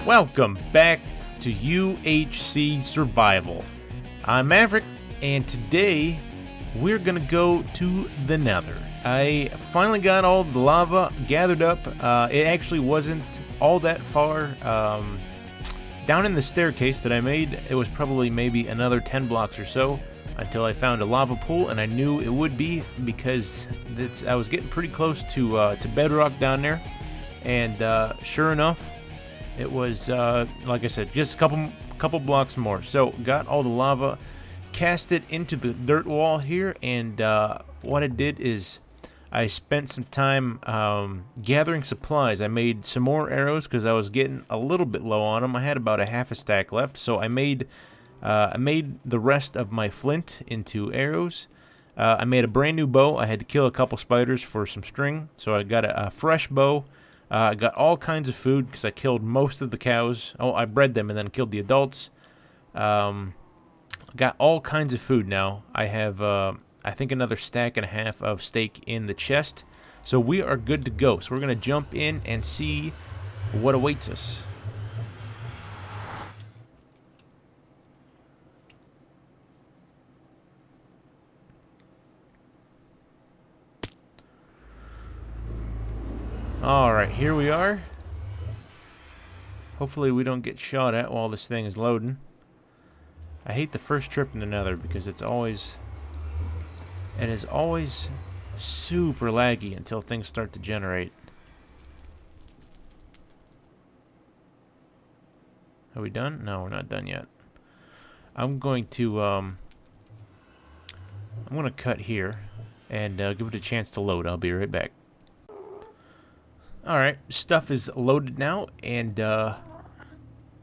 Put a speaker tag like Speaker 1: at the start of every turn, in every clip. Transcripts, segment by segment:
Speaker 1: Welcome back to UHC Survival. I'm Maverick, and today we're gonna go to the Nether. I finally got all the lava gathered up. It actually wasn't all that far. Down in the staircase that I made, it was probably maybe another 10 blocks or so until I found a lava pool, and I knew it would be because I was getting pretty close to bedrock down there. And sure enough, it was, like I said, just a couple blocks more. So got all the lava, cast it into the dirt wall here, and what I did is I spent some time gathering supplies. I made some more arrows because I was getting a little bit low on them. I had about a half a stack left, so I made the rest of my flint into arrows. I made a brand new bow. I had to kill a couple spiders for some string, so I got a fresh bow. I got all kinds of food because I killed most of the cows. Oh, I bred them and then killed the adults. Got all kinds of food now. I have, I think, another stack and a half of steak in the chest. So we are good to go. So we're going to jump in and see what awaits us. Alright, here we are. Hopefully we don't get shot at while this thing is loading. I hate the first trip in the Nether because it is always super laggy until things start to generate. Are we done? No, we're not done yet. I'm going to cut here and give it a chance to load. I'll be right back. Alright, stuff is loaded now, and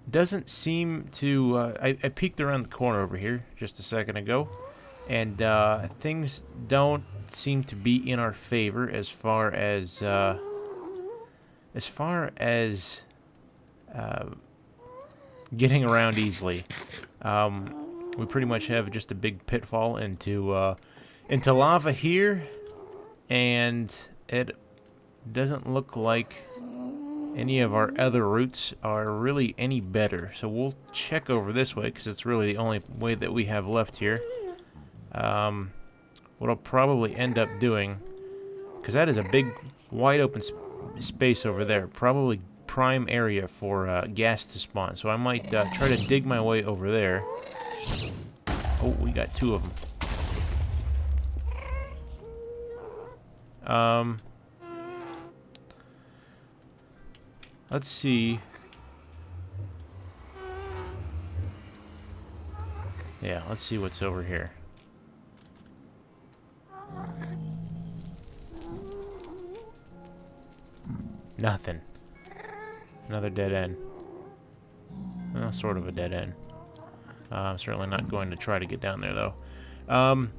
Speaker 1: doesn't seem to... I peeked around the corner over here just a second ago, and things don't seem to be in our favor as far as getting around easily. We pretty much have just a big pitfall into lava here, and it doesn't look like any of our other routes are really any better. So we'll check over this way because it's really the only way that we have left here. What I'll probably end up doing, because that is a big wide open space over there, probably prime area for gas to spawn. So I might try to dig my way over there. Oh, we got two of them. Let's see. Yeah, let's see what's over here. Nothing. Another dead end. Well, sort of a dead end. I'm certainly not going to try to get down there, though. I'm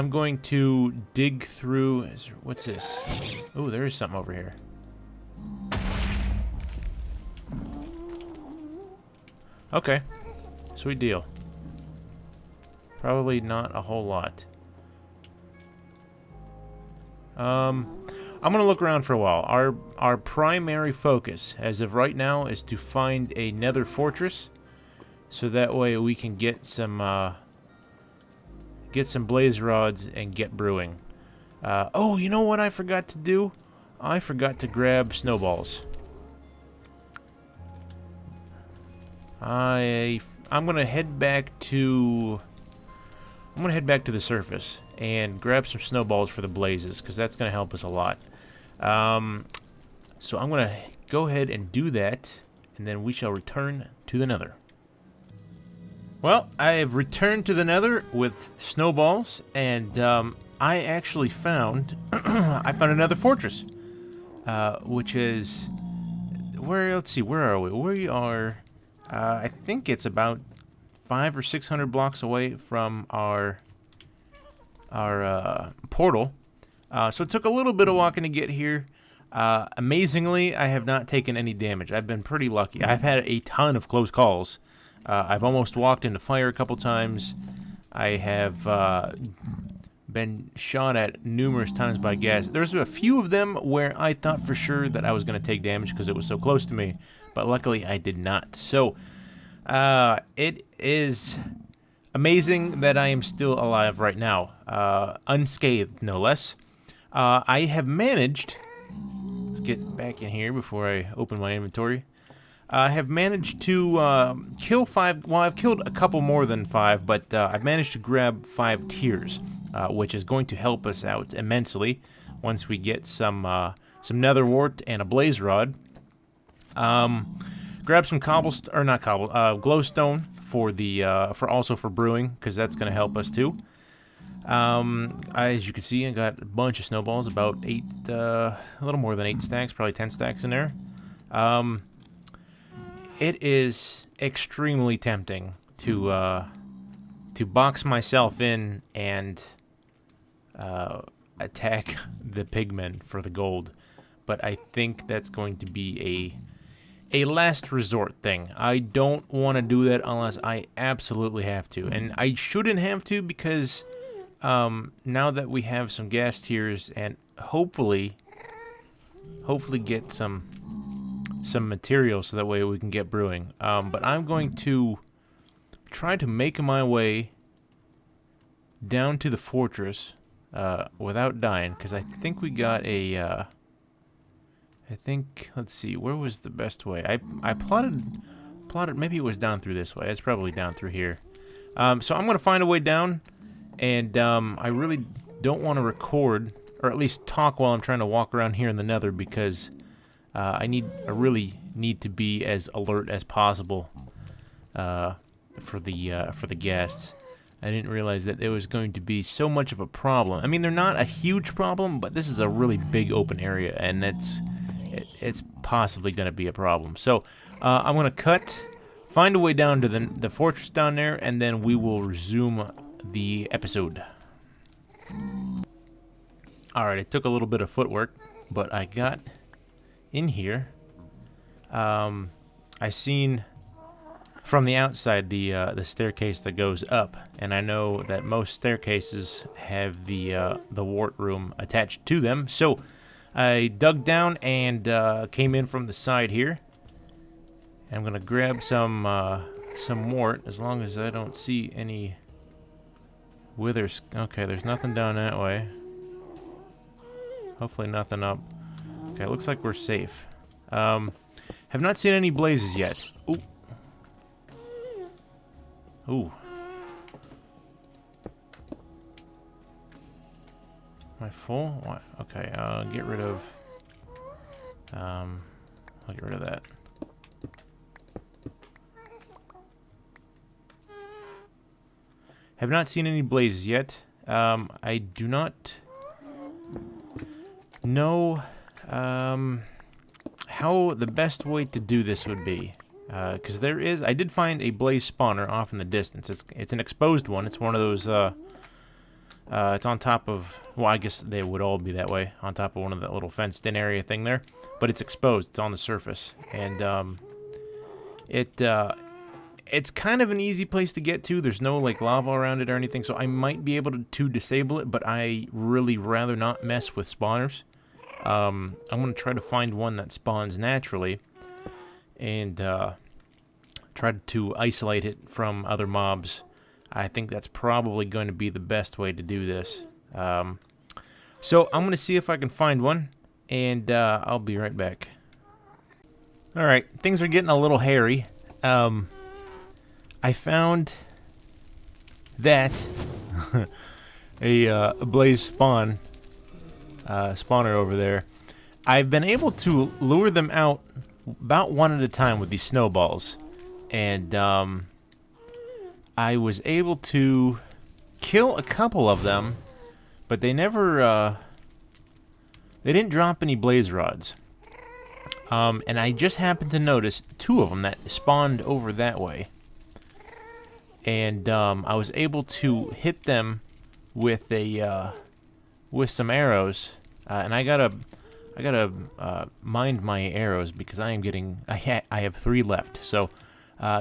Speaker 1: going to dig through... What's this? Oh, there is something over here. Okay, sweet deal. Probably not a whole lot. I'm gonna look around for a while. Our primary focus, as of right now, is to find a Nether fortress, so that way we can get some blaze rods and get brewing. Oh, you know what I forgot to do? I forgot to grab snowballs. I'm gonna head back to the surface and grab some snowballs for the blazes because that's gonna help us a lot. So I'm gonna go ahead and do that, and then we shall return to the Nether. Well, I have returned to the Nether with snowballs, and I actually found another fortress, which is where? Let's see, where are we? We are. I think it's about 500 or 600 blocks away from our portal. So it took a little bit of walking to get here. Amazingly, I have not taken any damage. I've been pretty lucky. I've had a ton of close calls. I've almost walked into fire a couple times. I have been shot at numerous times by gas. There's a few of them where I thought for sure that I was going to take damage because it was so close to me. but luckily I did not. So it is amazing that I am still alive right now, unscathed no less. I have managed, let's get back in here before I open my inventory. I have managed to kill 5, well, I've killed a couple more than 5, but I've managed to grab 5 tiers, which is going to help us out immensely once we get some nether wart and a blaze rod. Grab some cobblestone, or not cobble, glowstone for the for brewing, because that's going to help us too. As you can see, I got a bunch of snowballs, about 8, a little more than 8 stacks, probably 10 stacks in there. It is extremely tempting to box myself in and attack the pigmen for the gold, but I think that's going to be a last resort thing. I don't want to do that unless I absolutely have to, and I shouldn't have to, because now that we have some gas tiers and hopefully get some material so that way we can get brewing. But I'm going to try to make my way down to the fortress without dying, because I think we got a let's see, where was the best way? I plotted, maybe it was down through this way. It's probably down through here. So I'm going to find a way down, and I really don't want to record, or at least talk while I'm trying to walk around here in the Nether, because I really need to be as alert as possible for the guests. I didn't realize that it was going to be so much of a problem. I mean, they're not a huge problem, but this is a really big open area, and it's possibly going to be a problem. So I'm going to find a way down to the fortress down there, and then we will resume the episode. Alright, it took a little bit of footwork, but I got in here. I seen from the outside the staircase that goes up, and I know that most staircases have the wart room attached to them. So I dug down and came in from the side here. I'm gonna grab some wart, as long as I don't see any withers. Okay, there's nothing down that way. Hopefully nothing up. Okay, looks like we're safe. Have not seen any blazes yet. Ooh. Ooh. Am I full? What? Okay, get rid of... I'll get rid of that. Have not seen any blazes yet. I do not know how the best way to do this would be. Because I did find a blaze spawner off in the distance. It's an exposed one. It's one of those, it's on top of, well, I guess they would all be that way, on top of one of that little fenced-in area thing there. But it's exposed. It's on the surface. And, it's kind of an easy place to get to. There's no, like, lava around it or anything, so I might be able to disable it, but I really rather not mess with spawners. I'm going to try to find one that spawns naturally, and try to isolate it from other mobs. I think that's probably going to be the best way to do this. So I'm going to see if I can find one, and I'll be right back. Alright, things are getting a little hairy. I found that a blaze spawner over there. I've been able to lure them out about one at a time with these snowballs, and I was able to kill a couple of them, but they never they didn't drop any blaze rods. And I just happened to notice 2 of them that spawned over that way. And I was able to hit them with some arrows, and I gotta mind my arrows, because I have 3 left, so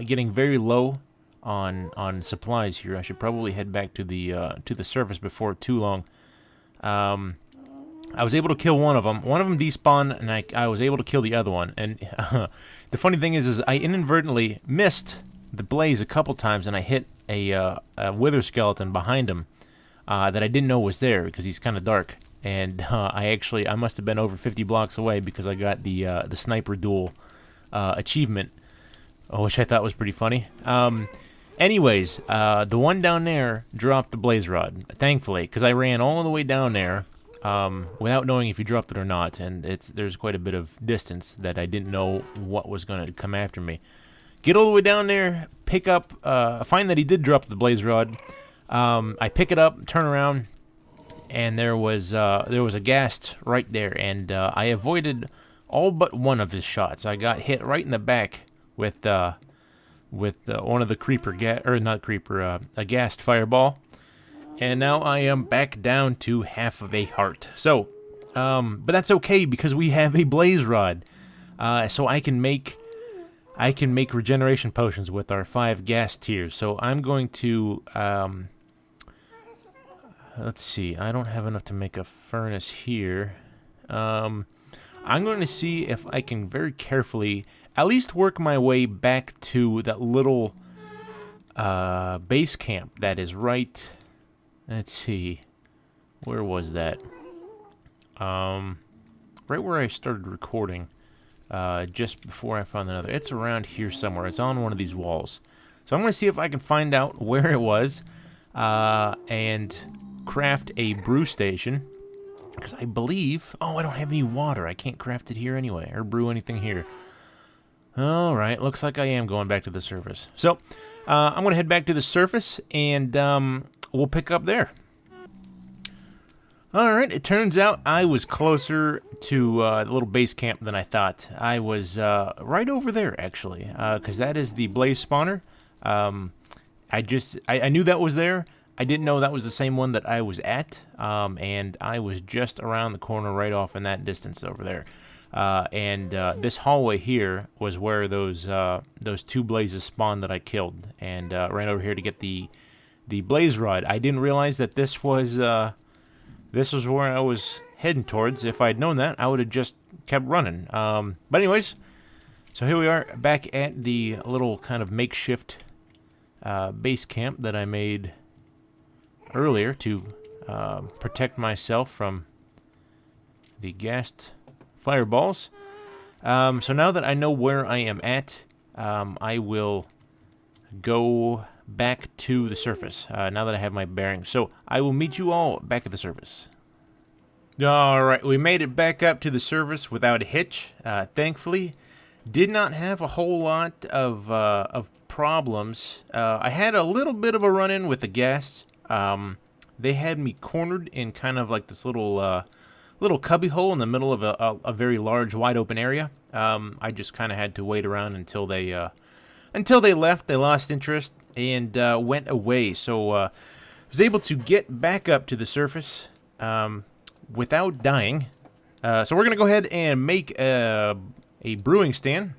Speaker 1: getting very low on supplies here. I should probably head back to the surface before too long. I was able to kill one of them. One of them despawned, and I was able to kill the other one. And the funny thing is I inadvertently missed the blaze a couple times, and I hit a wither skeleton behind him that I didn't know was there because he's kind of dark. And I must have been over 50 blocks away because I got the sniper duel achievement, which I thought was pretty funny. Anyways, the one down there dropped the blaze rod, thankfully, because I ran all the way down there without knowing if he dropped it or not, and there's quite a bit of distance that I didn't know what was going to come after me. Get all the way down there, pick up, find that he did drop the blaze rod. I pick it up, turn around, and there was a ghast right there, and I avoided all but one of his shots. I got hit right in the back with one of the a ghast fireball, and now I am back down to half of a heart. So, but that's okay because we have a blaze rod, so I can make regeneration potions with our 5 ghast tears. So I'm going to let's see. I don't have enough to make a furnace here. I'm going to see if I can very carefully at least work my way back to that little base camp that is right. Let's see. Where was that? Right where I started recording. Just before I found another. It's around here somewhere. It's on one of these walls. So I'm going to see if I can find out where it was and craft a brew station. Because I believe... Oh, I don't have any water. I can't craft it here anyway, or brew anything here. Alright, looks like I am going back to the surface. So, I'm going to head back to the surface, and we'll pick up there. Alright, it turns out I was closer to the little base camp than I thought. I was right over there, actually, because that is the blaze spawner. I knew that was there. I didn't know that was the same one that I was at, and I was just around the corner right off in that distance over there. This hallway here was where those 2 blazes spawned that I killed, and ran over here to get the blaze rod. I didn't realize that this was where I was heading towards. If I'd known that, I would have just kept running. But anyways, so here we are back at the little kind of makeshift base camp that I made earlier to protect myself from the ghast fireballs. So now that I know where I am at, I will go back to the surface now that I have my bearings. So I will meet you all back at the surface. Alright, we made it back up to the surface without a hitch, thankfully. Did not have a whole lot of problems. I had a little bit of a run-in with the ghast. They had me cornered in kind of like this little cubby hole in the middle of a very large, wide open area. I just kind of had to wait around until they left. They lost interest and went away. So I was able to get back up to the surface without dying. So we're gonna go ahead and make a brewing stand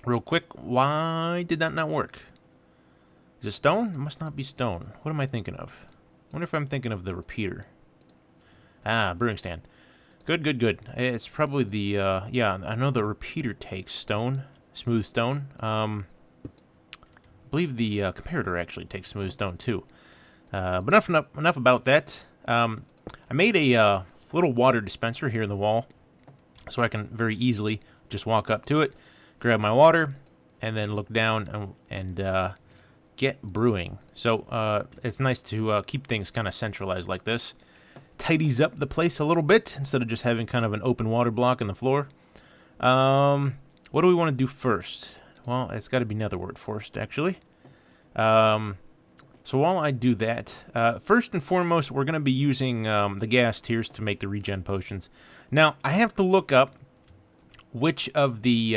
Speaker 1: real quick. Why did that not work? Is it stone? It must not be stone. What am I thinking of? I wonder if I'm thinking of the repeater. Ah, brewing stand. Good, good, good. It's probably the, yeah, I know the repeater takes stone, smooth stone. I believe the comparator actually takes smooth stone too. But enough about that. I made a little water dispenser here in the wall, so I can very easily just walk up to it, grab my water, and then look down and get brewing. So it's nice to keep things kind of centralized like this. Tidies up the place a little bit instead of just having kind of an open water block in the floor. What do we want to do first? Well, it's got to be Nether wart first, actually. So while I do that, first and foremost, we're going to be using the ghast tears to make the regen potions. Now, I have to look up which of the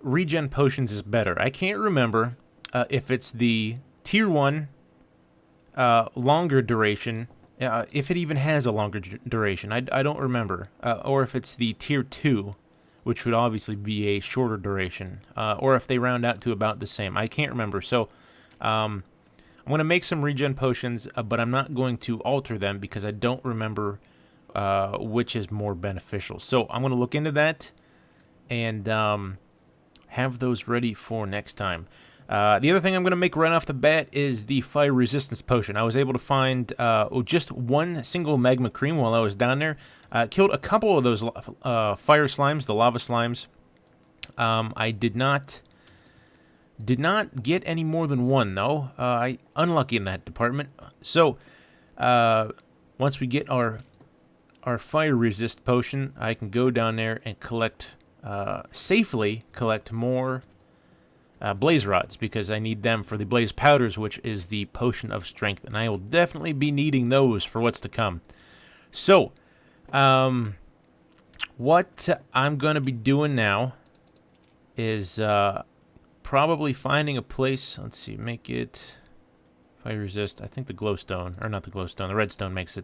Speaker 1: regen potions is better. I can't remember if it's the tier 1 longer duration, if it even has a longer duration. I don't remember. Or if it's the tier 2, which would obviously be a shorter duration, or if they round out to about the same. I can't remember. So I'm I'm going to make some regen potions, but I'm not going to alter them because I don't remember which is more beneficial. So I'm going to look into that and have those ready for next time. The other thing I'm going to make right off the bat is the fire resistance potion. I was able to find just one single magma cream while I was down there. Killed a couple of those fire slimes, the lava slimes. I did not get any more than one, though. I unlucky in that department. So, once we get our fire resist potion, I can go down there and safely collect more blaze rods, because I need them for the blaze powders, which is the potion of strength, and I will definitely be needing those for what's to come. So, what I'm going to be doing now is probably finding a place. Let's see, make it fire resist. I think the glowstone, or not the glowstone, the redstone makes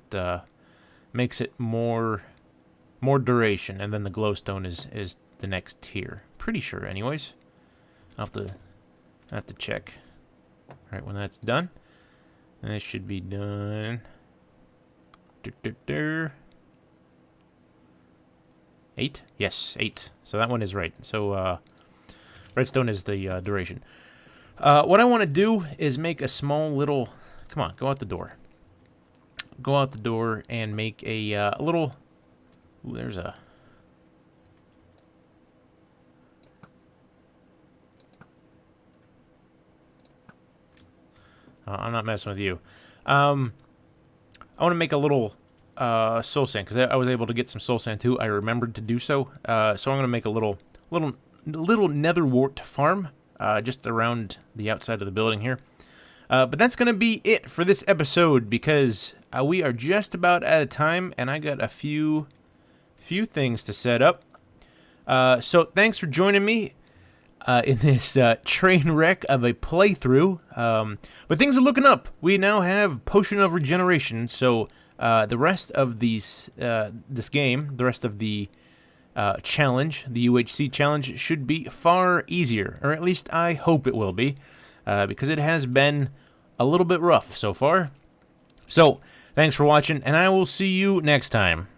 Speaker 1: it more duration, and then the glowstone is the next tier. Pretty sure, anyways. I'll have to check. All right, when that's done, and it should be done. 8? Yes, 8. So that one is right. So redstone is the duration. What I want to do is make a small little. Come on, go out the door. Go out the door and make a little. Ooh, there's a. I'm not messing with you. I want to make a little soul sand, because I was able to get some soul sand too. I remembered to do so. So I'm going to make a little nether wart farm just around the outside of the building here. But that's going to be it for this episode, because we are just about out of time, and I got a few things to set up. So thanks for joining me in this train wreck of a playthrough. But things are looking up. We now have Potion of Regeneration, so the rest of this game, the rest of the challenge, the UHC challenge, should be far easier, or at least I hope it will be, because it has been a little bit rough so far. So, thanks for watching, and I will see you next time.